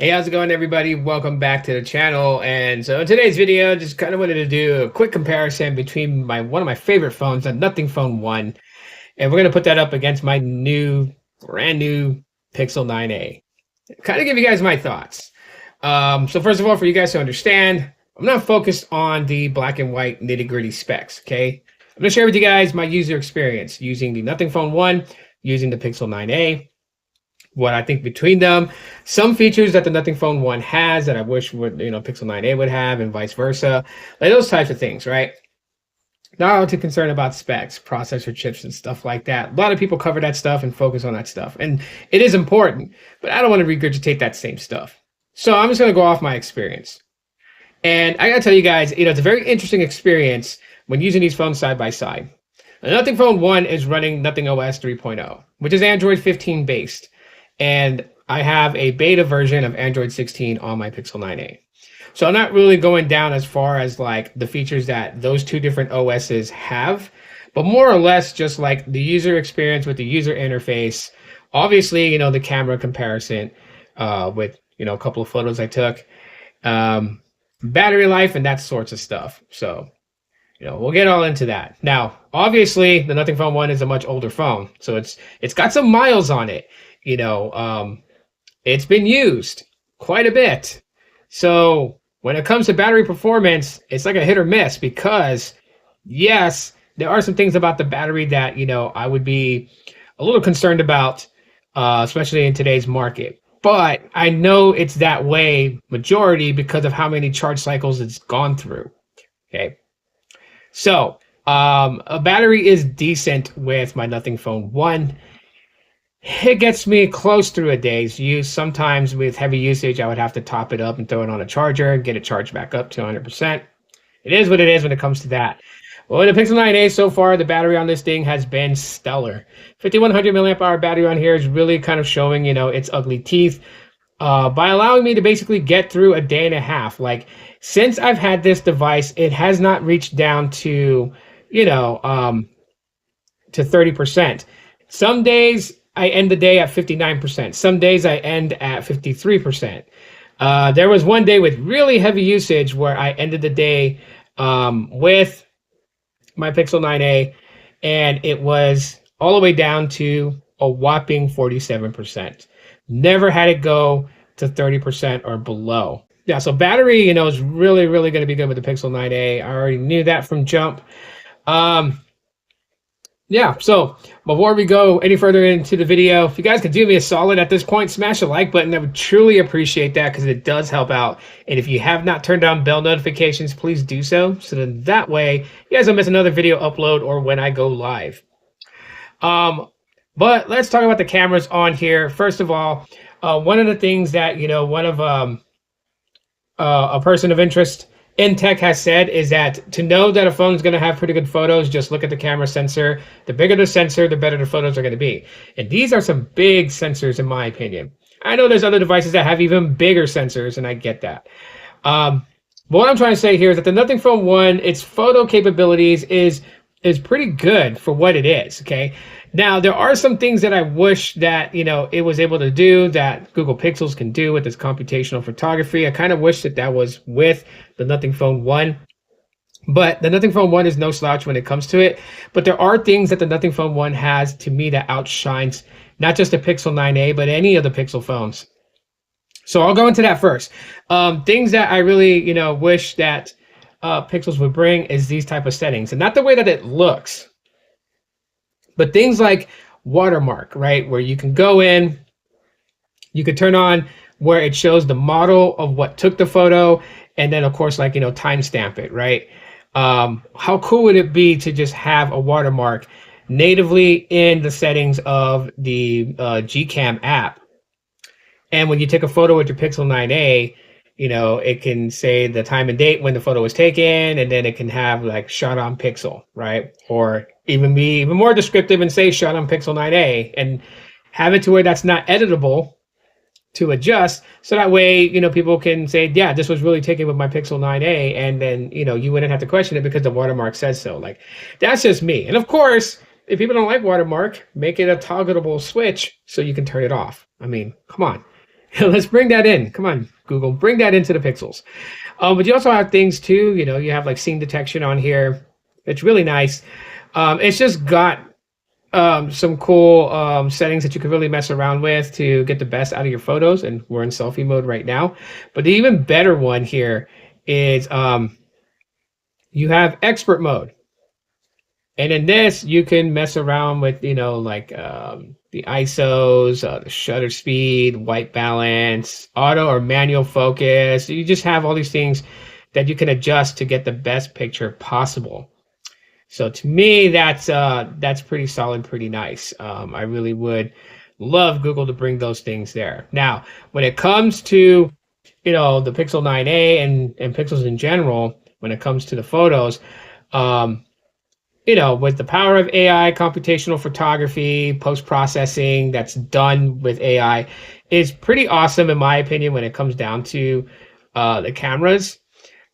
Hey, how's it going, everybody? Welcome back to the channel. And so in today's video, just kind of wanted to do a quick comparison between one of my favorite phones, the Nothing Phone 1, and we're going to put that up against my brand new Pixel 9a. Kind of give you guys my thoughts. So first of all, for you guys to understand, I'm not focused on the black and white nitty-gritty specs, okay? I'm going to share with you guys my user experience using the Nothing Phone 1, using the Pixel 9a, what I think between them, some features that the Nothing Phone 1 has that I wish Pixel 9a would have, and vice versa, like those types of things, right? Not too concerned about specs, processor chips, and stuff like that. A lot of people cover that stuff and focus on that stuff, and it is important, but I don't want to regurgitate that same stuff. So I'm just going to go off my experience. And I got to tell you guys, it's a very interesting experience when using these phones side by side. The Nothing Phone 1 is running Nothing OS 3.0, which is Android 15 based. And I have a beta version of Android 16 on my Pixel 9a. So I'm not really going down as far as like the features that those two different OSs have, but more or less just like the user experience with the user interface. Obviously, the camera comparison with, a couple of photos I took, battery life and that sorts of stuff. So, we'll get all into that. Now, obviously, the Nothing Phone 1 is a much older phone, so it's got some miles on it. It's been used quite a bit. So when it comes to battery performance, it's like a hit or miss because yes, there are some things about the battery that, I would be a little concerned about, especially in today's market. But I know it's that way majority because of how many charge cycles it's gone through. Okay. So a battery is decent with my Nothing Phone 1. It gets me close through a day's use. Sometimes with heavy usage, I would have to top it up and throw it on a charger, get it charged back up to 100%. It is what it is when it comes to that. Well, the Pixel 9a so far, the battery on this thing has been stellar. 5100 milliamp hour battery on here is really kind of showing, its ugly teeth by allowing me to basically get through a day and a half. Like, since I've had this device, it has not reached down to, to 30%. Some days I end the day at 59%. Some days I end at 53%. There was one day with really heavy usage where I ended the day with my Pixel 9a, and it was all the way down to a whopping 47%. Never had it go to 30% or below. Yeah, so battery, is really, really going to be good with the Pixel 9a. I already knew that from jump. Yeah, so before we go any further into the video, if you guys could do me a solid at this point, smash the like button. I would truly appreciate that because it does help out. And if you have not turned on bell notifications, please do so. So then that way you guys don't miss another video upload or when I go live. But let's talk about the cameras on here. First of all, one of the things that, one of a person of interest in tech has said is that to know that a phone is going to have pretty good photos, just look at the camera sensor. The bigger the sensor, the better the photos are going to be. And these are some big sensors in my opinion. I know there's other devices that have even bigger sensors, and I get that. But what I'm trying to say here is that the Nothing Phone 1, its photo capabilities is pretty good for what it is, okay? Now, there are some things that I wish that, it was able to do that Google Pixels can do with its computational photography. I kind of wish that that was with the Nothing Phone 1. But the Nothing Phone 1 is no slouch when it comes to it. But there are things that the Nothing Phone 1 has, to me, that outshines not just the Pixel 9a, but any of the Pixel phones. So I'll go into that first. Things that I really, wish that Pixels would bring is these type of settings. And not the way that it looks, but things like watermark, right? Where you can go in, you could turn on where it shows the model of what took the photo, and then of course, like, timestamp it, right? How cool would it be to just have a watermark natively in the settings of the Gcam app? And when you take a photo with your Pixel 9a, it can say the time and date when the photo was taken, and then it can have like shot on Pixel, right? Or even be even more descriptive and say shot on Pixel 9a and have it to where that's not editable to adjust. So that way, people can say, yeah, this was really taken with my Pixel 9a. And then, you wouldn't have to question it because the watermark says so. Like, that's just me. And of course, if people don't like watermark, make it a toggleable switch so you can turn it off. I mean, come on. Let's bring that in. Come on, Google, bring that into the Pixels. But you also have things too. You have like scene detection on here. It's really nice. It's just got some cool settings that you can really mess around with to get the best out of your photos. And we're in selfie mode right now. But the even better one here is you have expert mode. And in this, you can mess around with, like the ISOs, the shutter speed, white balance, auto or manual focus. You just have all these things that you can adjust to get the best picture possible. So to me, that's pretty solid, pretty nice. I really would love Google to bring those things there. Now, when it comes to, the Pixel 9a and Pixels in general, when it comes to the photos, with the power of AI, computational photography, post-processing that's done with AI is pretty awesome in my opinion when it comes down to the cameras.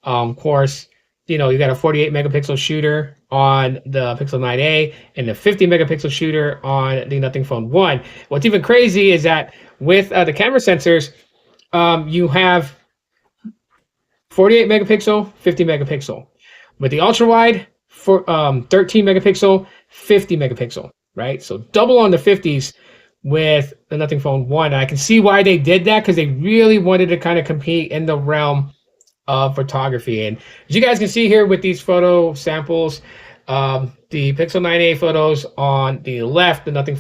Of course, you got a 48 megapixel shooter on the Pixel 9a and a 50 megapixel shooter on the Nothing Phone 1. What's even crazy is that with the camera sensors, you have 48 megapixel, 50 megapixel. With the ultra wide, for 13 megapixel, 50 megapixel, right? So double on the 50s with the Nothing Phone 1. And I can see why they did that, because they really wanted to kind of compete in the realm of photography. And as you guys can see here with these photo samples, the Pixel 9a photos on the left, the Nothing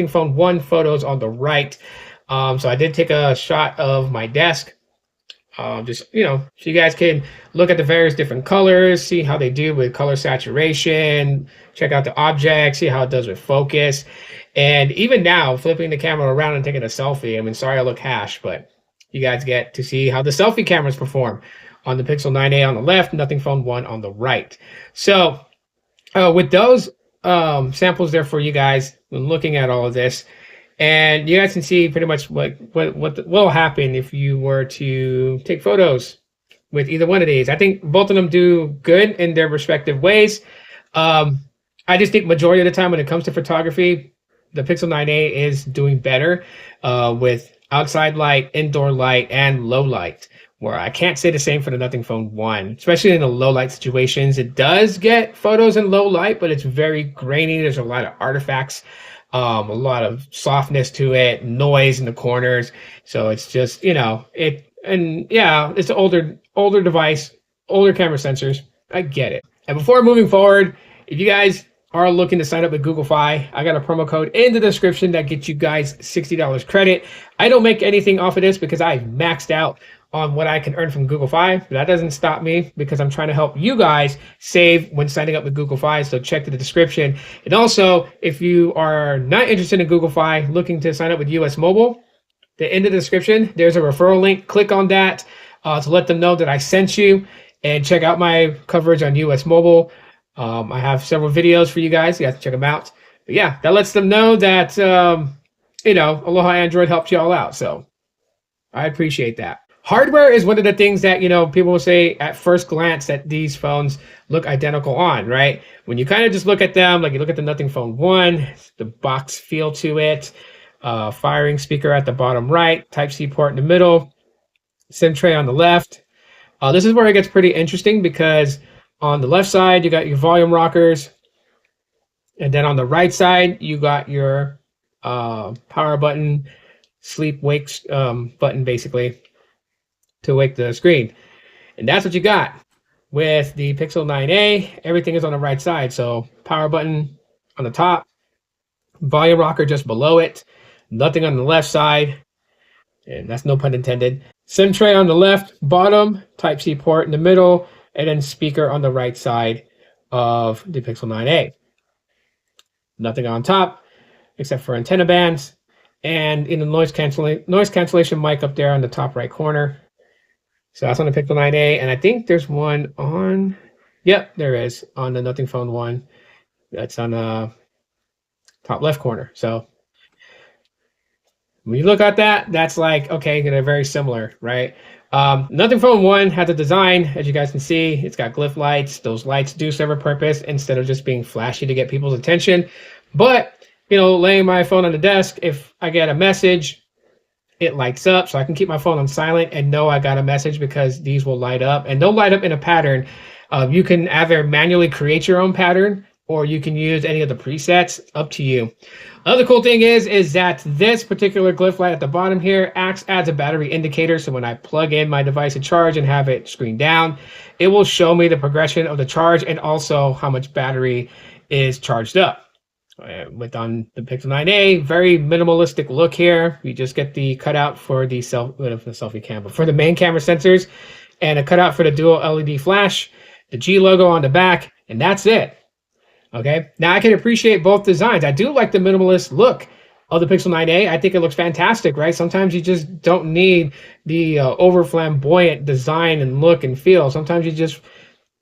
Phone 1 photos on the right. So I did take a shot of my desk. Just, so you guys can look at the various different colors, see how they do with color saturation, check out the object, see how it does with focus. And even now, flipping the camera around and taking a selfie, I mean, sorry I look hash, but you guys get to see how the selfie cameras perform on the Pixel 9a on the left, Nothing Phone 1 on the right. So with those samples there for you guys, when looking at all of this, and you guys can see pretty much what will happen if you were to take photos with either one of these. I think both of them do good in their respective ways. I just think majority of the time when it comes to photography, the Pixel 9a is doing better with outside light, indoor light, and low light, where I can't say the same for the Nothing Phone 1, especially in the low light situations. It does get photos in low light, but it's very grainy. There's a lot of artifacts. A lot of softness to it, noise in the corners. So it's just, it's an older device, older camera sensors. I get it. And before moving forward, if you guys are looking to sign up with Google Fi, I got a promo code in the description that gets you guys $60 credit. I don't make anything off of this because I maxed out on what I can earn from Google Fi. That doesn't stop me because I'm trying to help you guys save when signing up with Google Fi. So check the description. And also, if you are not interested in Google Fi, looking to sign up with US Mobile, the end of the description, there's a referral link. Click on that to let them know that I sent you, and check out my coverage on US Mobile. I have several videos for you guys. You guys can check them out. But yeah, that lets them know that, Aloha Android helped you all out. So I appreciate that. Hardware is one of the things that, people will say at first glance that these phones look identical on, right? When you kind of just look at them, like you look at the Nothing Phone 1, the box feel to it, firing speaker at the bottom right, Type-C port in the middle, SIM tray on the left. This is where it gets pretty interesting because on the left side, you got your volume rockers. And then on the right side, you got your power button, sleep wake button, basically, to wake the screen. And that's what you got with the Pixel 9a. Everything is on the right side. So power button on the top, volume rocker just below it, nothing on the left side, and that's no pun intended. SIM tray on the left bottom, Type-C port in the middle, and then speaker on the right side of the Pixel 9a. Nothing on top except for antenna bands, and in the noise cancellation mic up there on the top right corner. So that's on the Pixel 9a, and I think there's one on, yep, there is, on the Nothing Phone 1. That's on the top left corner. So when you look at that, that's like, okay, they're very similar, right? Nothing Phone 1 has a design, as you guys can see, it's got glyph lights. Those lights do serve a purpose instead of just being flashy to get people's attention. But, laying my phone on the desk, if I get a message, it lights up, so I can keep my phone on silent and know I got a message because these will light up, and they'll light up in a pattern. You can either manually create your own pattern or you can use any of the presets, up to you. Other cool thing is that this particular glyph light at the bottom here acts as a battery indicator. So when I plug in my device to charge and have it screen down, it will show me the progression of the charge and also how much battery is charged up. With on the Pixel 9a, very minimalistic look here. You just get the cutout for the selfie cam, but for the main camera sensors, and a cutout for the dual LED flash, the G logo on the back, and that's it. Okay, now I can appreciate both designs. I do like the minimalist look of the Pixel 9a. I think it looks fantastic, right? Sometimes you just don't need the over flamboyant design and look and feel. Sometimes you just,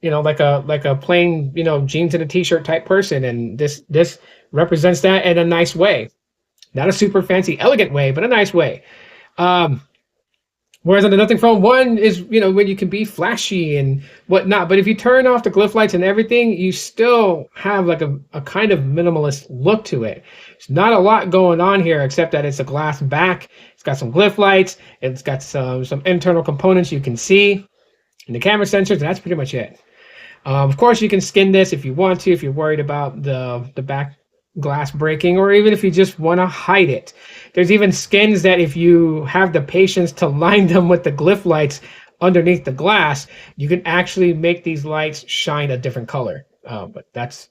like a plain, jeans and a t-shirt type person, and this represents that in a nice way. Not a super fancy, elegant way, but a nice way. Whereas on the Nothing Phone 1 is, when you can be flashy and whatnot. But if you turn off the glyph lights and everything, you still have like a kind of minimalist look to it. There's not a lot going on here except that it's a glass back. It's got some glyph lights. It's got some internal components you can see. And the camera sensors, and that's pretty much it. Of course, you can skin this if you want to, if you're worried about the back glass breaking, or even if you just want to hide it. There's even skins that if you have the patience to line them with the glyph lights underneath the glass, you can actually make these lights shine a different color. But that's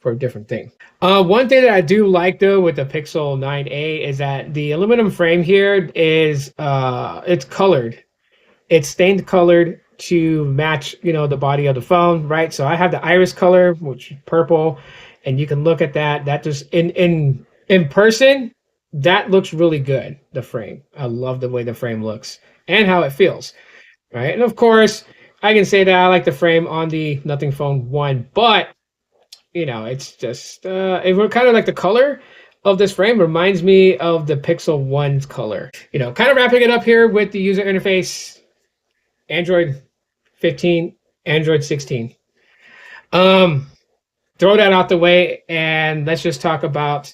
for a different thing. One thing that I do like though with the Pixel 9a is that the aluminum frame here is it's colored. It's stained colored to match, the body of the phone, right? So I have the iris color, which is purple, and you can look at that. That just in person, that looks really good. The frame, I love the way the frame looks and how it feels, right? And of course, I can say that I like the frame on the Nothing Phone 1, but it's just it kind of like the color of this frame reminds me of the Pixel 1's color. Kind of wrapping it up here with the user interface. Android 15, Android 16. Throw that out the way and let's just talk about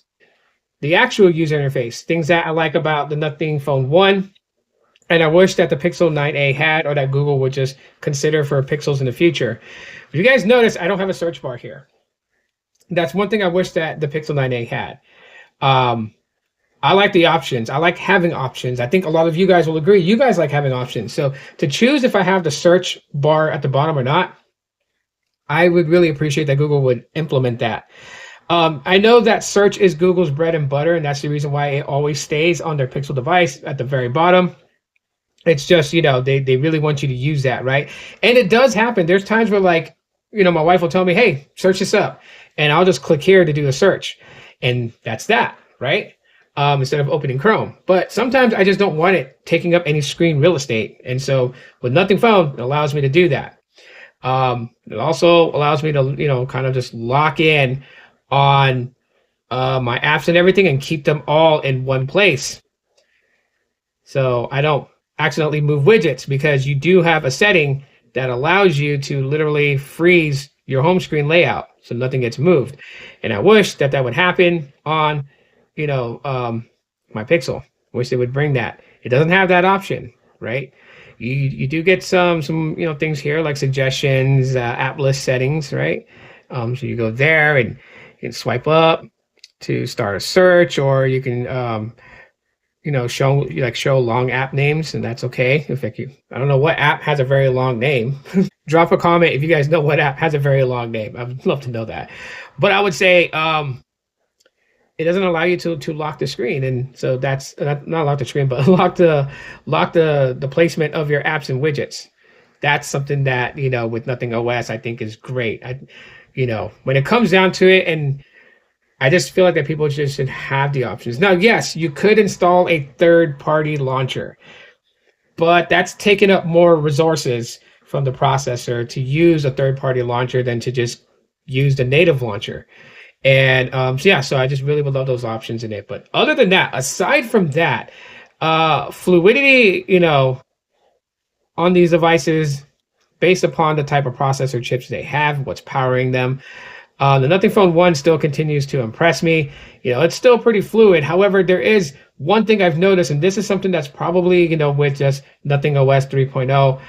the actual user interface. Things that I like about the Nothing Phone 1, and I wish that the Pixel 9a had, or that Google would just consider for Pixels in the future. If you guys notice, I don't have a search bar here. That's one thing I wish that the Pixel 9a had. I like the options. I like having options. I think a lot of you guys will agree. You guys like having options. So to choose if I have the search bar at the bottom or not, I would really appreciate that Google would implement that. I know that search is Google's bread and butter, and that's the reason why it always stays on their Pixel device at the very bottom. It's just, they really want you to use that, right? And it does happen. There's times where my wife will tell me, hey, search this up. And I'll just click here to do a search. And that's that, right? Instead of opening Chrome. But sometimes I just don't want it taking up any screen real estate. And so with Nothing Phone, it allows me to do that. It also allows me to, kind of just lock in on my apps and everything and keep them all in one place. So I don't accidentally move widgets, because you do have a setting that allows you to literally freeze your home screen layout so nothing gets moved. And I wish that would happen on my Pixel. Wish they would bring that. It doesn't have that option, right? You do get some things here like suggestions, app list settings, right? So you go there and you can swipe up to start a search, or you can show long app names, and that's okay. In fact, I don't know what app has a very long name. Drop a comment if you guys know what app has a very long name. I would love to know that. But I would say it doesn't allow you to lock the screen, and so that's not lock the screen, but lock the placement of your apps and widgets. That's something that with Nothing OS I think is great. When it comes down to it, and I just feel like that people just should have the options. Now, yes, you could install a third-party launcher, but that's taking up more resources from the processor to use a third-party launcher than to just use the native launcher. And so I just really would love those options in it. But other than that, aside from that, fluidity, on these devices, based upon the type of processor chips they have, what's powering them, The Nothing Phone 1 still continues to impress me. It's still pretty fluid. However, there is one thing I've noticed, and this is something that's probably, with just Nothing OS 3.0,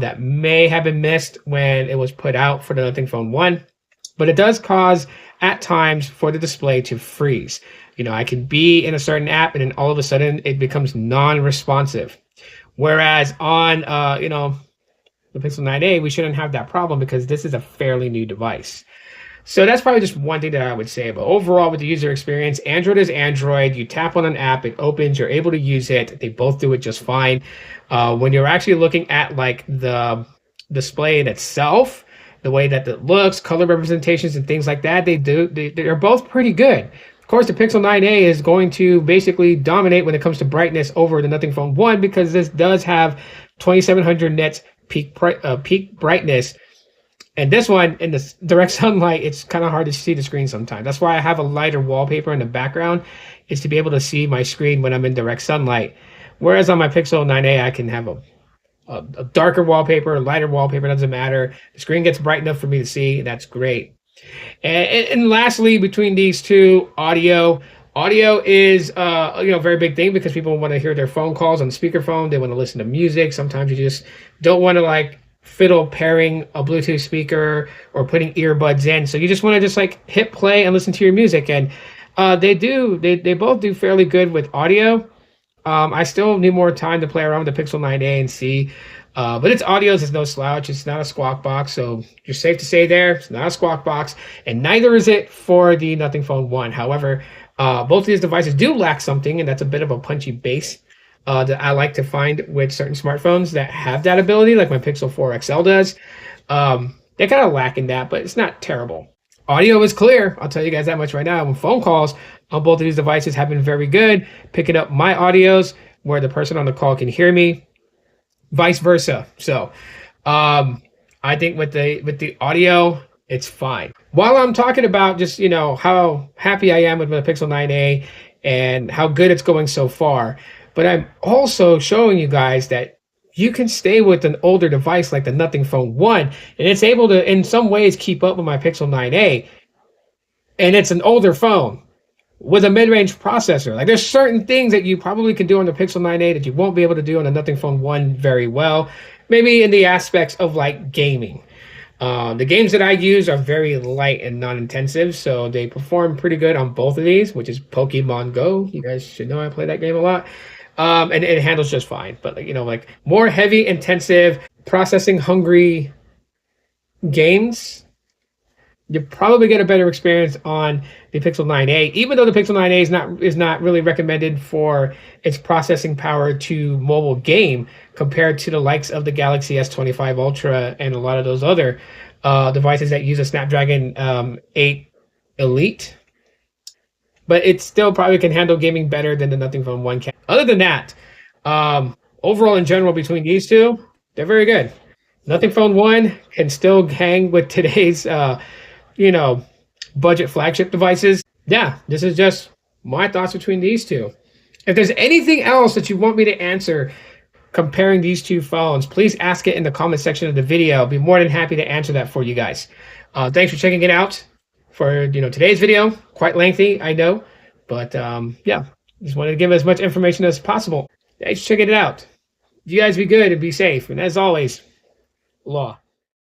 that may have been missed when it was put out for the Nothing Phone 1. But it does cause, at times, for the display to freeze. I can be in a certain app, and then all of a sudden, it becomes non-responsive. Whereas on, the Pixel 9a, we shouldn't have that problem because this is a fairly new device. So that's probably just one thing that I would say. But overall, with the user experience, Android is Android. You tap on an app, it opens, you're able to use it. They both do it just fine. When you're actually looking at like the display in itself, the way that it looks, color representations and things like that, they're both pretty good. Of course, the Pixel 9a is going to basically dominate when it comes to brightness over the Nothing Phone 1 because this does have 2700 nits peak brightness. And this one, in the direct sunlight, it's kind of hard to see the screen sometimes. That's why I have a lighter wallpaper in the background, is to be able to see my screen when I'm in direct sunlight. Whereas on my Pixel 9a, I can have a darker wallpaper, a lighter wallpaper, doesn't matter. The screen gets bright enough for me to see. That's great. And lastly, between these two, audio is a very big thing because people want to hear their phone calls on speakerphone. They want to listen to music. Sometimes you just don't want to like fiddle pairing a Bluetooth speaker or putting earbuds in. So you just want to just like hit play and listen to your music. And they both do fairly good with audio. I still need more time to play around with the Pixel 9a and see. But its audio is no slouch. It's not a squawk box. So you're safe to say there, it's not a squawk box. And neither is it for the Nothing Phone 1. However, both of these devices do lack something, and that's a bit of a punchy bass. That I like to find with certain smartphones that have that ability, like my Pixel 4 XL does. They're kind of lacking that, but it's not terrible. Audio is clear. I'll tell you guys that much right now. Phone calls on both of these devices have been very good, picking up my audios where the person on the call can hear me, vice versa. So I think with the audio, it's fine. While I'm talking about just, how happy I am with my Pixel 9a and how good it's going so far, but I'm also showing you guys that you can stay with an older device like the Nothing Phone 1, and it's able to, in some ways, keep up with my Pixel 9a. And it's an older phone with a mid-range processor. Like, there's certain things that you probably can do on the Pixel 9a that you won't be able to do on the Nothing Phone 1 very well. Maybe in the aspects of, like, gaming. The games that I use are very light and non-intensive, so they perform pretty good on both of these, which is Pokemon Go. You guys should know I play that game a lot. And it handles just fine. But like more heavy, intensive, processing hungry games, you probably get a better experience on the Pixel 9a, even though the Pixel 9a is not really recommended for its processing power to mobile game compared to the likes of the Galaxy S25 Ultra and a lot of those other devices that use a Snapdragon 8 Elite. But it still probably can handle gaming better than the Nothing Phone 1 can. Other than that, overall in general between these two, they're very good. Nothing Phone 1 can still hang with today's, budget flagship devices. Yeah, this is just my thoughts between these two. If there's anything else that you want me to answer comparing these two phones, please ask it in the comment section of the video. I'll be more than happy to answer that for you guys. Thanks for checking it out. For today's video, quite lengthy, I know, but yeah, just wanted to give as much information as possible. Thanks for checking it out. You guys be good and be safe, and as always, law.